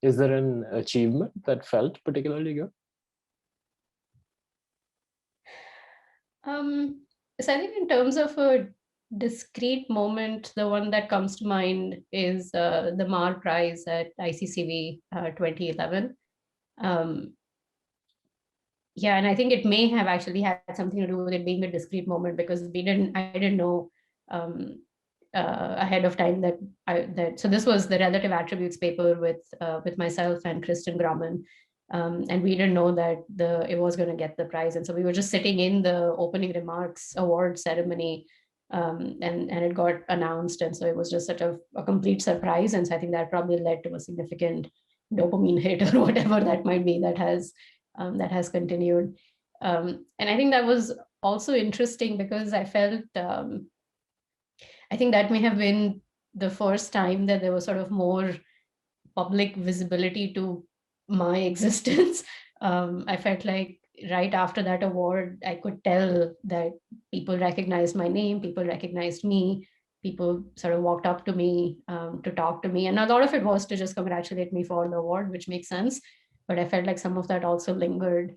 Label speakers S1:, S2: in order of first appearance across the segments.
S1: Is there an achievement that felt particularly good?
S2: So I think in terms of a discrete moment, the one that comes to mind is the Mar Prize at ICCV 2011. Yeah, and I think it may have actually had something to do with it being a discrete moment, because I didn't know ahead of time so this was the relative attributes paper with myself and Kristen Grumman. And we didn't know that it was going to get the prize. And so we were just sitting in the opening remarks award ceremony, and it got announced. And so it was just such a complete surprise. And so I think that probably led to a significant dopamine hit or whatever that might be that has continued. And I think that was also interesting because I felt, I think that may have been the first time that there was sort of more public visibility to my existence. I felt like right after that award, I could tell that people recognized my name, people recognized me, people sort of walked up to me to talk to me. And a lot of it was to just congratulate me for the award, which makes sense. But I felt like some of that also lingered,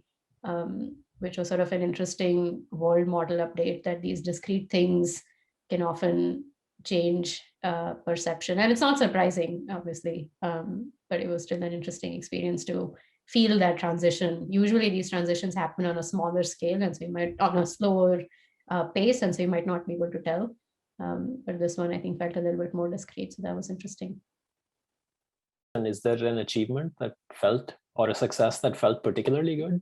S2: which was sort of an interesting world model update that these discrete things can often change perception. And it's not surprising, obviously, but it was still an interesting experience to feel that transition. Usually these transitions happen on a smaller scale, and so you might on a slower pace, and so you might not be able to tell. But this one, I think, felt a little bit more discrete, so that was interesting.
S1: And is there an achievement that felt, or a success that felt particularly good?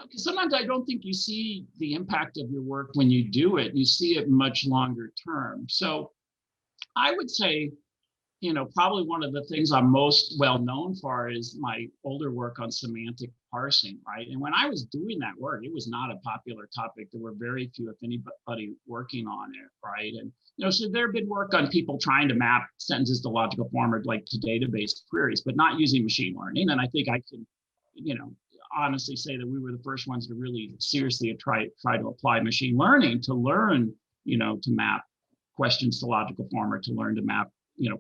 S3: Because sometimes I don't think you see the impact of your work when you do it. You see it much longer term. So I would say, probably one of the things I'm most well known for is my older work on semantic parsing, right? And when I was doing that work, it was not a popular topic. There were very few, if anybody, working on it, right? And so there have been work on people trying to map sentences to logical form or like to database queries, but not using machine learning. And I think I can, honestly say that we were the first ones to really seriously try to apply machine learning to learn, to map questions to logical form or to learn to map,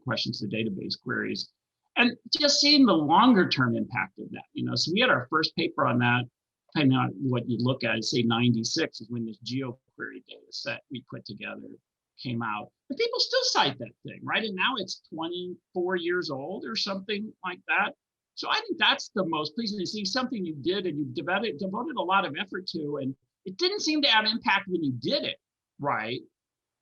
S3: questions to database queries. And just seeing the longer term impact of that, so we had our first paper on that, depending on what you look at, say 96 is when this GeoQuery data set we put together came out. But people still cite that thing, right? And now it's 24 years old or something like that. So I think that's the most pleasing to see something you did and you devoted a lot of effort to, and it didn't seem to have impact when you did it, right?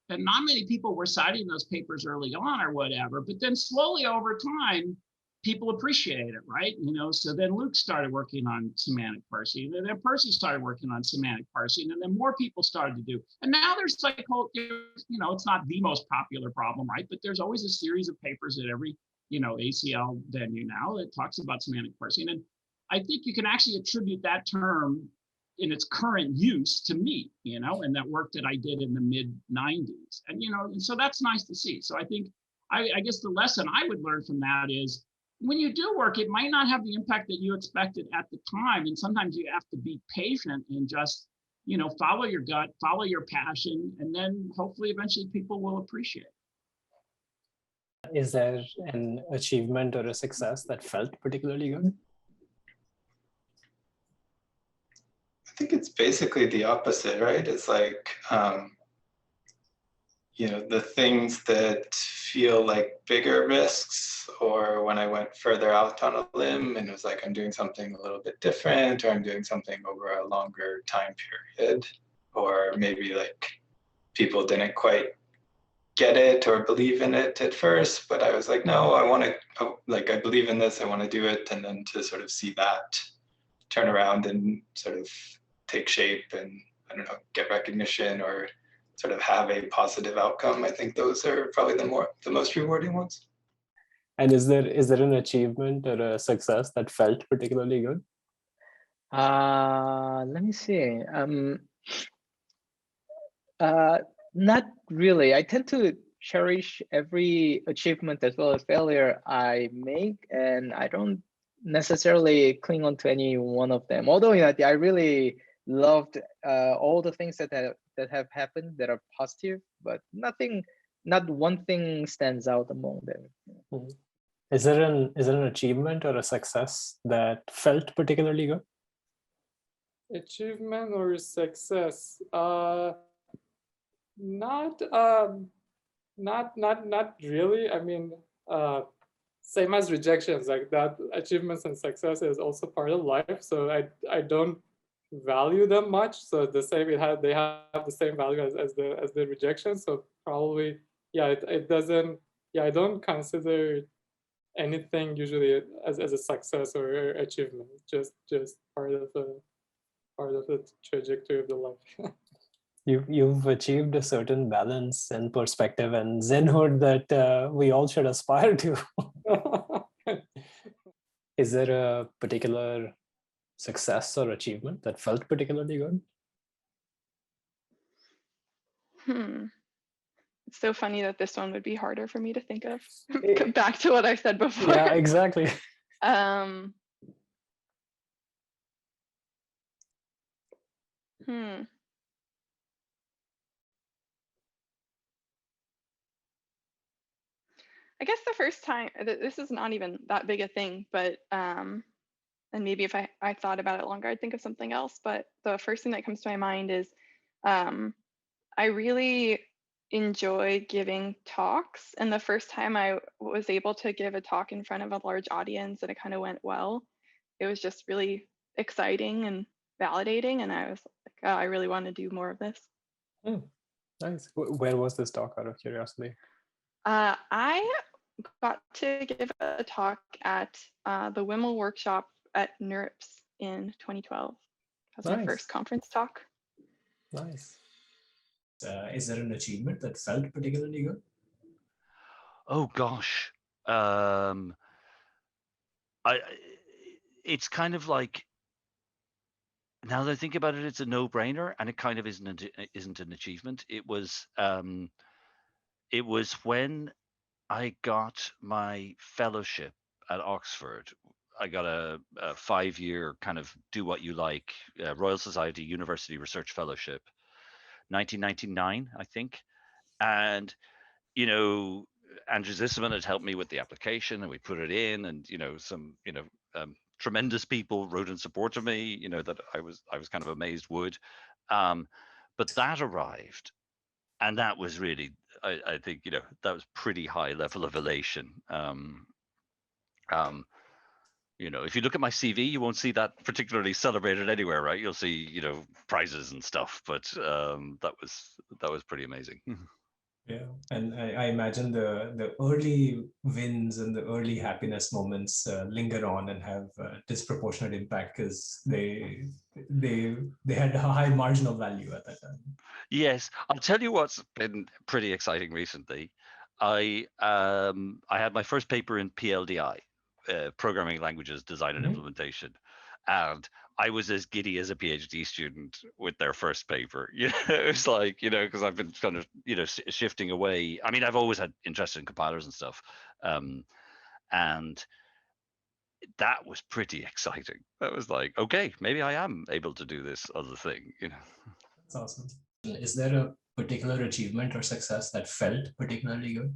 S3: And not many people were citing those papers early on or whatever, but then slowly over time, people appreciate it, right? So then Luke started working on semantic parsing, and then Percy started working on semantic parsing, and then more people started to do. And now there's like, it's not the most popular problem, right? But there's always a series of papers at every ACL venue now that talks about semantic parsing. And I think you can actually attribute that term in its current use to me, and that work that I did in the mid 90s. And, and so that's nice to see. So I think, I guess the lesson I would learn from that is when you do work, it might not have the impact that you expected at the time. And sometimes you have to be patient and just, follow your gut, follow your passion, and then hopefully eventually people will appreciate it.
S1: Is there an achievement or a success that felt particularly good?
S4: I think it's basically the opposite, right? It's like, the things that feel like bigger risks, or when I went further out on a limb and it was like, I'm doing something a little bit different, or I'm doing something over a longer time period, or maybe like people didn't quite get it or believe in it at first, but I was like, no, I want to, I believe in this, I want to do it. And then to sort of see that turn around and sort of take shape and, I don't know, get recognition or sort of have a positive outcome. I think those are probably the most rewarding ones.
S1: And is there an achievement or a success that felt particularly good?
S5: Let me see. Not really. I tend to cherish every achievement as well as failure I make, and I don't necessarily cling on to any one of them. Although I really loved all the things that have happened that are positive, but not one thing stands out among them.
S1: Mm-hmm. Is there an achievement or a success that felt particularly good?
S6: Achievement or success? Not really. I mean, same as rejections, like that achievements and success is also part of life. So I don't value them much. So they have the same value as the rejection. So probably, yeah, it doesn't, yeah, I don't consider anything usually as a success or achievement. Just part of the trajectory of the life.
S1: You've achieved a certain balance and perspective and zenhood that we all should aspire to. Is there a particular success or achievement that felt particularly good?
S7: It's so funny that this one would be harder for me to think of. Back to what I said before.
S1: Yeah, exactly.
S7: I guess the first time, this is not even that big a thing, but and maybe if I thought about it longer, I'd think of something else. But the first thing that comes to my mind is I really enjoy giving talks. And the first time I was able to give a talk in front of a large audience and it kind of went well, it was just really exciting and validating. And I was like, oh, I really want to do more of this.
S1: Nice. Where was this talk, out of curiosity?
S7: I got to give a talk at the WIML workshop at NeurIPS in 2012. That was my first conference talk.
S1: Nice. Is there an achievement that felt particularly good?
S8: Oh gosh, it's kind of like, now that I think about it, it's a no-brainer, and it kind of isn't an achievement. It was when I got my fellowship at Oxford. I got a 5-year kind of do what you like Royal Society University Research Fellowship, 1999, I think. And, you know, Andrew Zisserman had helped me with the application, and we put it in, and, you know, some, you know, tremendous people wrote in support of me, you know, that I was kind of amazed would. But that arrived, and that was really, I think, you know, that was pretty high level of elation. You know, if you look at my CV, you won't see that particularly celebrated anywhere, right? You'll see, you know, prizes and stuff, but that was pretty amazing.
S1: Yeah, and I imagine the early wins and the early happiness moments linger on and have disproportionate impact because they had a high marginal value at that time.
S8: Yes, I'll tell you what's been pretty exciting recently. I had my first paper in PLDI, Programming Languages Design and Implementation, and I was as giddy as a PhD student with their first paper. You know, it was like, you know, because I've been kind of, you know, shifting away. I mean, I've always had interest in compilers and stuff, and that was pretty exciting. That was like, okay, maybe I am able to do this other thing. You know,
S1: that's awesome. Is there a particular achievement or success that felt particularly good?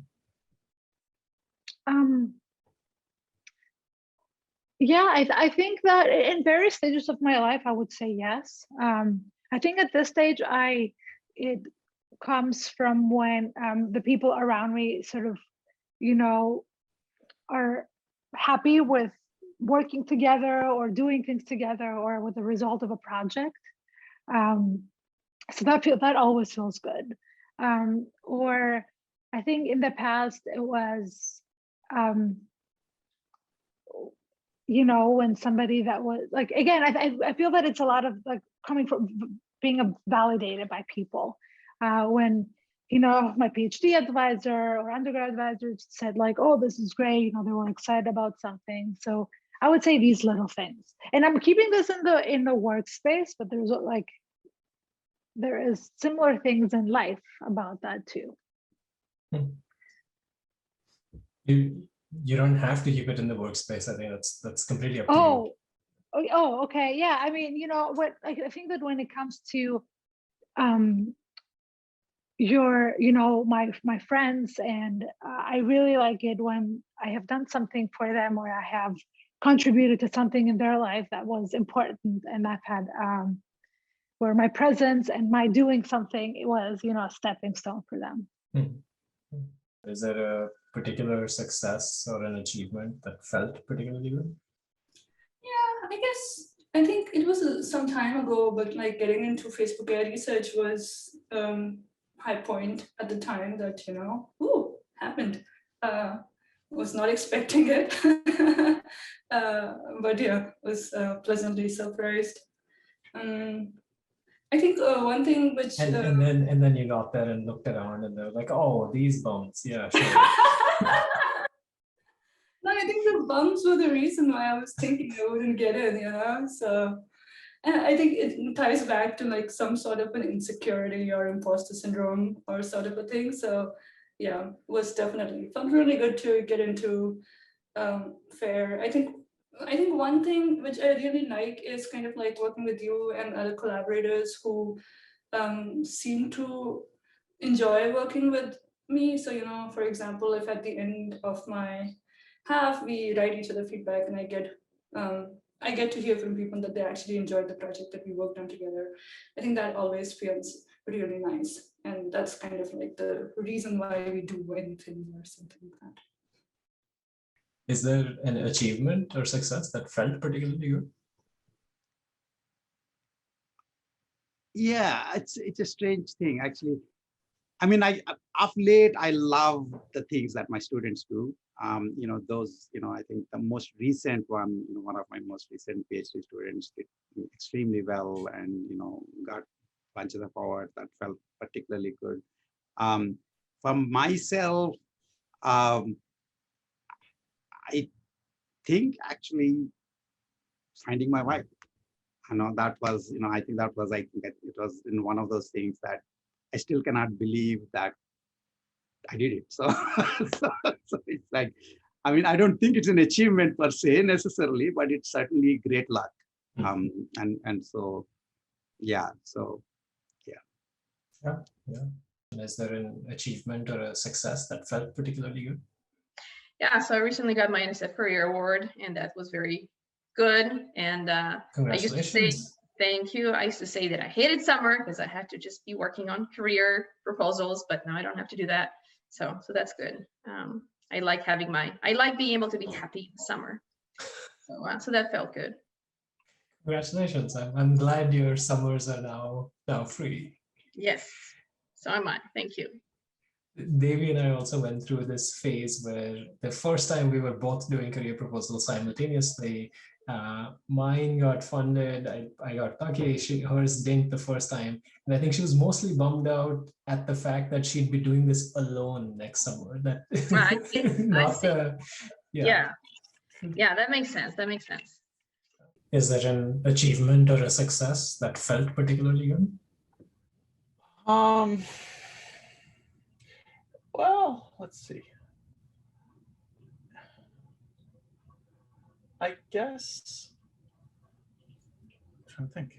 S9: Yeah, I think that in various stages of my life, I would say yes. I think at this stage, it comes from when the people around me sort of, you know, are happy with working together or doing things together or with the result of a project. So that always feels good. Or I think in the past it was, you know, when somebody that was like, again, I feel that it's a lot of like coming from being validated by people. When, you know, my PhD advisor or undergrad advisor said like, oh, this is great, you know, they were excited about something. So I would say these little things. And I'm keeping this in the workspace, but there's like, there is similar things in life about that too.
S1: You don't have to keep it in the workspace. I think that's completely up to you.
S9: Oh, okay. Yeah. I mean, you know what, I think that when it comes to my friends, and I really like it when I have done something for them, or I have contributed to something in their life that was important, and I've had where my presence and my doing something, it was, a stepping stone for them.
S1: Is there a particular success or an achievement that felt particularly good?
S10: Yeah, I think it was some time ago, but like getting into Facebook AI research was high point at the time that, happened. Was not expecting it, but yeah, was pleasantly surprised. I think one thing which
S1: and then you got there and looked around and they were like, oh, these bumps, yeah, sure.
S10: No, I think the bumps were the reason why I was thinking I wouldn't get in, so. And I think it ties back to like some sort of an insecurity or imposter syndrome or sort of a thing. So yeah, was definitely felt really good to get into FAIR. I think one thing which I really like is kind of like working with you and other collaborators who seem to enjoy working with me. So, for example, if at the end of my half, we write each other feedback and I get to hear from people that they actually enjoyed the project that we worked on together. I think that always feels really nice. And that's kind of like the reason why we do anything or something like that.
S1: Is there an achievement or success that felt particularly good?
S11: Yeah, it's a strange thing, actually. I mean, of late, I love the things that my students do. I think the most recent one, one of my most recent PhD students did extremely well and, got bunches of awards that felt particularly good. For myself, I think actually finding my wife. That was, I think it was in one of those things that I still cannot believe that I did it. So, so it's like, I mean, I don't think it's an achievement per se necessarily, but it's certainly great luck. And so, yeah, so, yeah.
S1: Yeah. Is there an achievement or a success that felt particularly good?
S12: Yeah, so I recently got my NSF Career Award, and that was very good. And I used to say, thank you. I used to say that I hated summer because I had to just be working on career proposals, but now I don't have to do that. So that's good. I like being able to be happy in summer. So that felt good.
S1: Congratulations. I'm glad your summers are now free.
S12: Yes, so am I. Thank you.
S1: Devi and I also went through this phase where the first time we were both doing career proposals simultaneously. Mine got funded. I got lucky. Hers didn't the first time, and I think she was mostly bummed out at the fact that she'd be doing this alone next summer. That
S12: yeah, that makes sense. That makes sense.
S1: Is there an achievement or a success that felt particularly good?
S13: Well, let's see. I guess, I'm trying to think.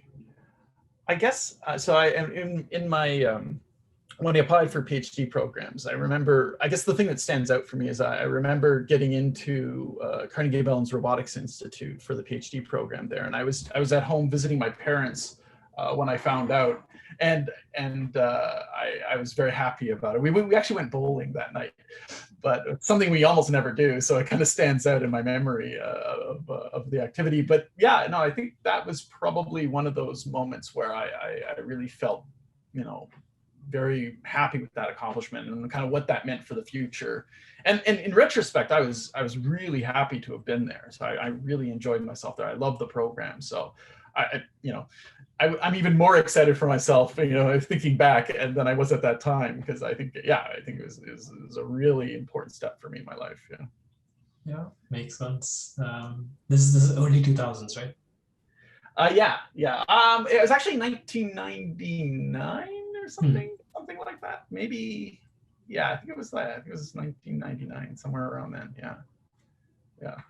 S13: I guess, so I am in my, when I applied for PhD programs, I remember, I guess the thing that stands out for me is I remember getting into Carnegie Mellon's Robotics Institute for the PhD program there. And I was at home visiting my parents when I found out. And I was very happy about it. We actually went bowling that night, but it's something we almost never do. So it kind of stands out in my memory of the activity. But yeah, no, I think that was probably one of those moments where I really felt, very happy with that accomplishment and kind of what that meant for the future. And in retrospect, I was really happy to have been there. So I really enjoyed myself there. I love the program. So I'm even more excited for myself, thinking back than I was at that time, because I think it was a really important step for me in my life.
S1: Yeah, makes sense. This is early 2000s, right?
S13: Yeah. It was actually 1999 or something like that. Maybe, yeah, I think it was 1999, somewhere around then. Yeah.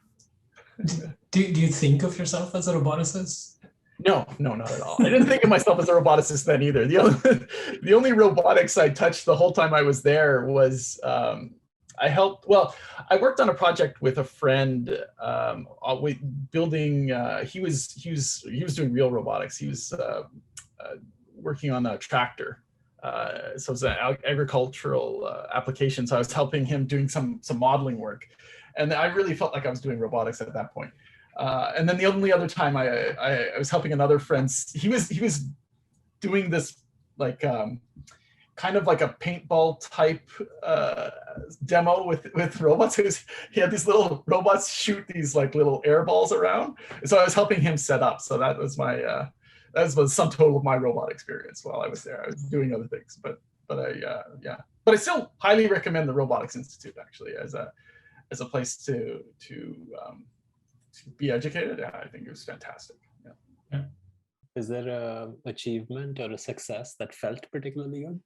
S1: Do you think of yourself as a roboticist?
S13: No, not at all. I didn't think of myself as a roboticist then either. The only robotics I touched the whole time I was there was I worked on a project with a friend building. He was doing real robotics. He was working on a tractor. So it was an agricultural application. So I was helping him doing some modeling work, and I really felt like I was doing robotics at that point. And then the only other time I was helping another friend, he was doing this like kind of like a paintball type demo with robots. He had these little robots shoot these like little air balls around. So I was helping him set up. So that was my that was the sum total of my robot experience while I was there. I was doing other things, but I still highly recommend the Robotics Institute actually as a place to be educated. Yeah, I think it was fantastic. Yeah.
S14: Is there a achievement or a success that felt particularly good?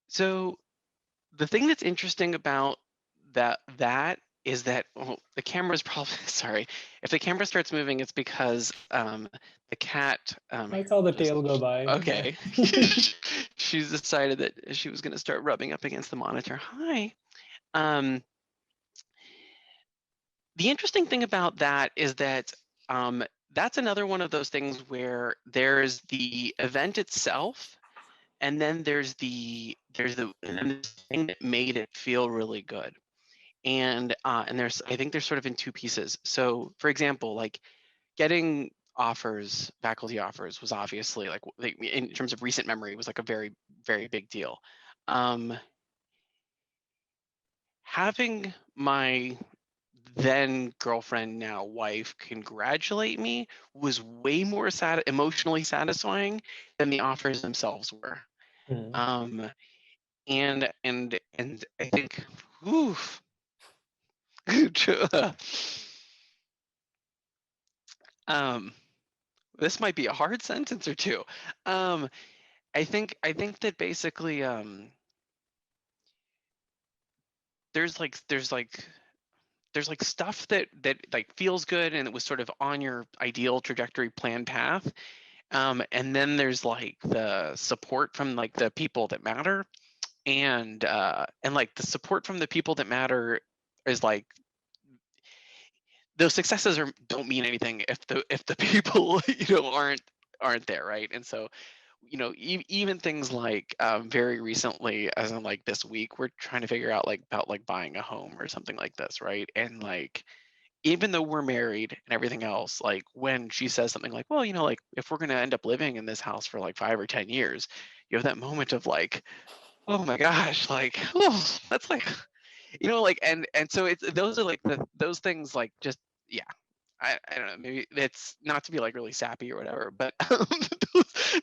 S15: So the thing that's interesting about that is that the camera's probably, sorry, if the camera starts moving, it's because the cat.
S14: I saw the tail go by.
S15: Okay. She's decided that she was going to start rubbing up against the monitor. Hi. The interesting thing about that is that that's another one of those things where there's the event itself, and then there's the thing that made it feel really good. And I think there's sort of in two pieces. So for example, like getting faculty offers was obviously like in terms of recent memory was like a very, very big deal. Having my then girlfriend, now wife, congratulate me was way more emotionally satisfying than the offers themselves were. And I think, oof. This might be a hard sentence or two. I think that basically there's stuff that like feels good and it was sort of on your ideal trajectory plan path. And then there's like the support from like the people that matter, and like the support from the people that matter is like those successes don't mean anything if the people aren't there, right? And so even things like very recently, as in like this week, we're trying to figure out about buying a home or something like this, right? And like even though we're married and everything else, like when she says something like, well, like if we're going to end up living in this house for like 5 or 10 years, you have that moment of like, oh my gosh, like, oh, that's like, like, and so it's those are like those things, like, just, yeah, I don't know, maybe it's not to be like really sappy or whatever, but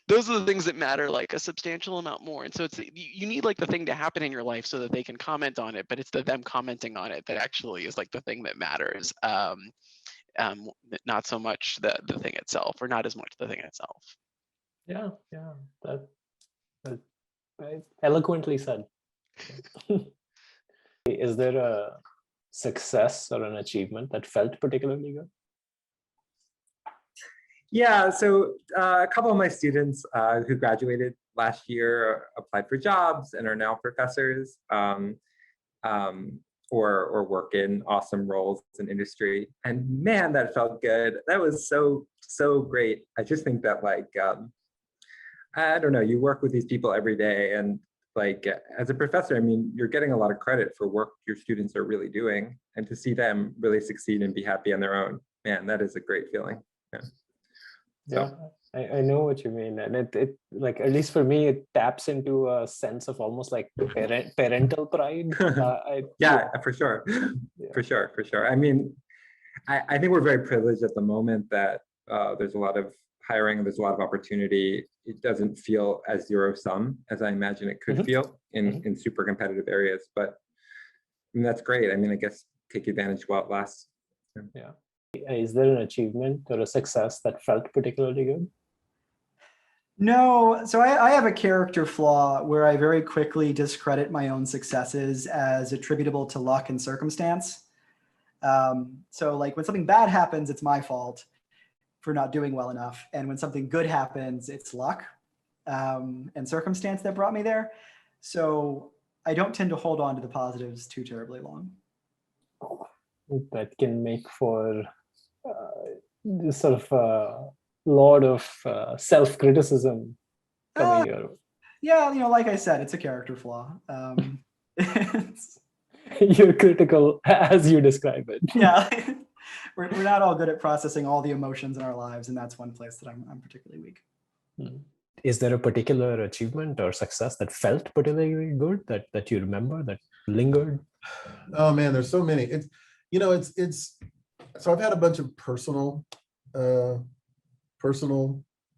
S15: those are the things that matter like a substantial amount more. And so it's, you need like the thing to happen in your life so that they can comment on it, but it's them commenting on it that actually is like the thing that matters. Not so much the thing itself, or not as much the thing itself.
S14: Yeah, that eloquently said. Is there a success or an achievement that felt particularly good?
S16: Yeah, so a couple of my students who graduated last year applied for jobs and are now professors, or work in awesome roles in industry. And man, that felt good. That was so great. I just think that like, I don't know, you work with these people every day, and like as a professor, I mean, you're getting a lot of credit for work your students are really doing, and to see them really succeed and be happy on their own, man, that is a great feeling. Yeah.
S14: Yeah, I know what you mean, and it like, at least for me, it taps into a sense of almost like parental pride.
S16: Yeah, for sure, yeah. for sure. I mean, I think we're very privileged at the moment that there's a lot of hiring, there's a lot of opportunity. It doesn't feel as zero sum as I imagine it could feel in super competitive areas, but I mean, that's great. I mean, I guess take advantage while it lasts.
S14: Yeah. Is there an achievement or a success that felt particularly good?
S17: No, so I have a character flaw where I very quickly discredit my own successes as attributable to luck and circumstance. So like when something bad happens, it's my fault for not doing well enough. And when something good happens, it's luck and circumstance that brought me there. So I don't tend to hold on to the positives too terribly long.
S14: That can make for this sort of lot of self-criticism coming your.
S17: Yeah, like I said, it's a character flaw.
S14: You're critical as you describe it.
S17: Yeah, we're not all good at processing all the emotions in our lives, and that's one place that I'm particularly weak.
S14: Is there a particular achievement or success that felt particularly good that you remember, that lingered?
S18: Oh man, there's so many. It's so I've had a bunch of personal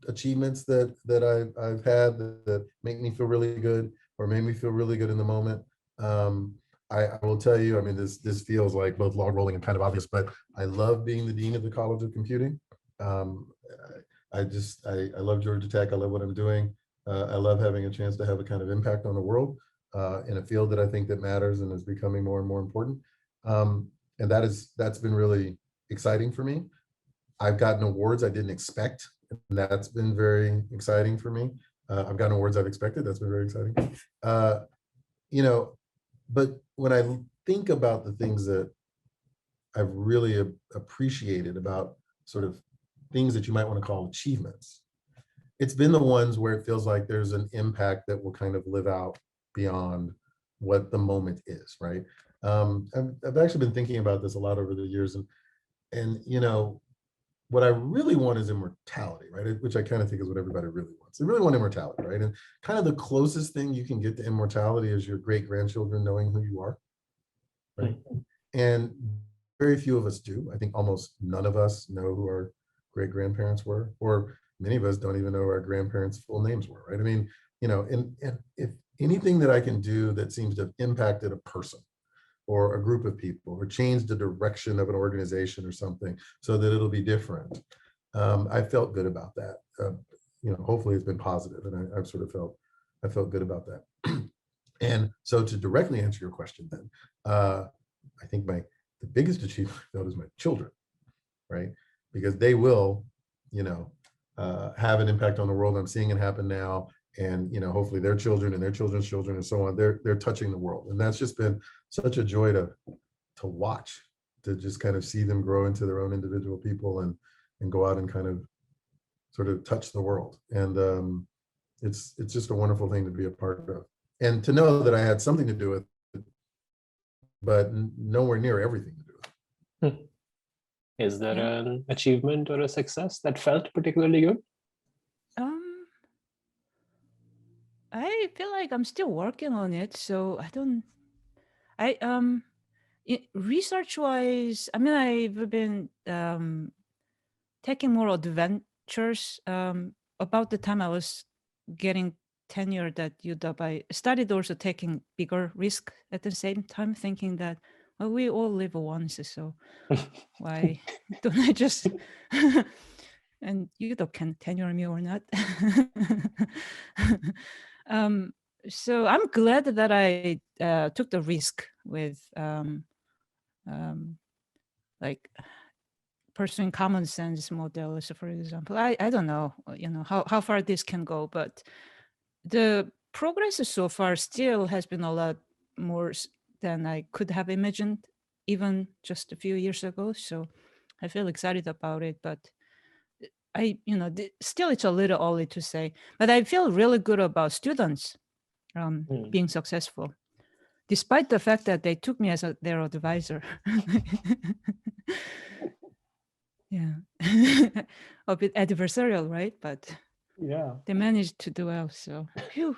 S18: achievements that I've had that make me feel really good or made me feel really good in the moment. I will tell you, I mean, this feels like both log rolling and kind of obvious, but I love being the dean of the College of Computing. I love Georgia Tech. I love what I'm doing. I love having a chance to have a kind of impact on the world in a field that I think that matters and is becoming more and more important. And that's been really exciting for me. I've gotten awards I didn't expect, and that's been very exciting for me. I've gotten awards I've expected. That's been very exciting. But when I think about the things that I've really appreciated about sort of things that you might want to call achievements, it's been the ones where it feels like there's an impact that will kind of live out beyond what the moment is, right? I've actually been thinking about this a lot over the years, and what I really want is immortality, right? Which I kind of think is what everybody really wants. They really want immortality, right? And kind of the closest thing you can get to immortality is your great-grandchildren knowing who you are, right? And very few of us do. I think almost none of us know who our great-grandparents were, or many of us don't even know our grandparents' full names were, right? I mean, and if anything that I can do that seems to have impacted a person or a group of people or changed the direction of an organization or something so that it'll be different, I felt good about that. Hopefully it's been positive, and I felt good about that. And so to directly answer your question then, I think the biggest achievement I felt is my children, right? Because they will, have an impact on the world. I'm seeing it happen now. And hopefully their children and their children's children and so on, they're touching the world. And that's just been such a joy to watch, to just kind of see them grow into their own individual people and go out and kind of sort of touch the world. And it's just a wonderful thing to be a part of. And to know that I had something to do with it, but nowhere near everything to do with it.
S14: Is there an achievement or a success that felt particularly good?
S19: I feel like I'm still working on it, so research-wise, I mean, I've been taking more adventures. About the time I was getting tenured at UW, I started also taking bigger risk at the same time, thinking that, well, we all live once, so why don't I just and UW can tenure me or not. So I'm glad that I took the risk with like pursuing common sense models, for example. I don't know, how far this can go, but the progress so far still has been a lot more than I could have imagined even just a few years ago. So I feel excited about it, but still it's a little early to say, but I feel really good about students being successful, despite the fact that they took me as their advisor. Yeah, a bit adversarial, right? But
S14: yeah,
S19: they managed to do well. So, phew.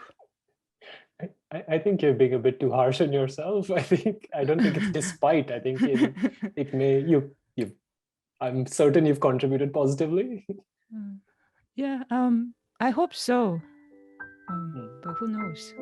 S14: I think you're being a bit too harsh on yourself. I don't think it's despite. I think it may I'm certain you've contributed positively.
S19: Yeah, I hope so. But who knows?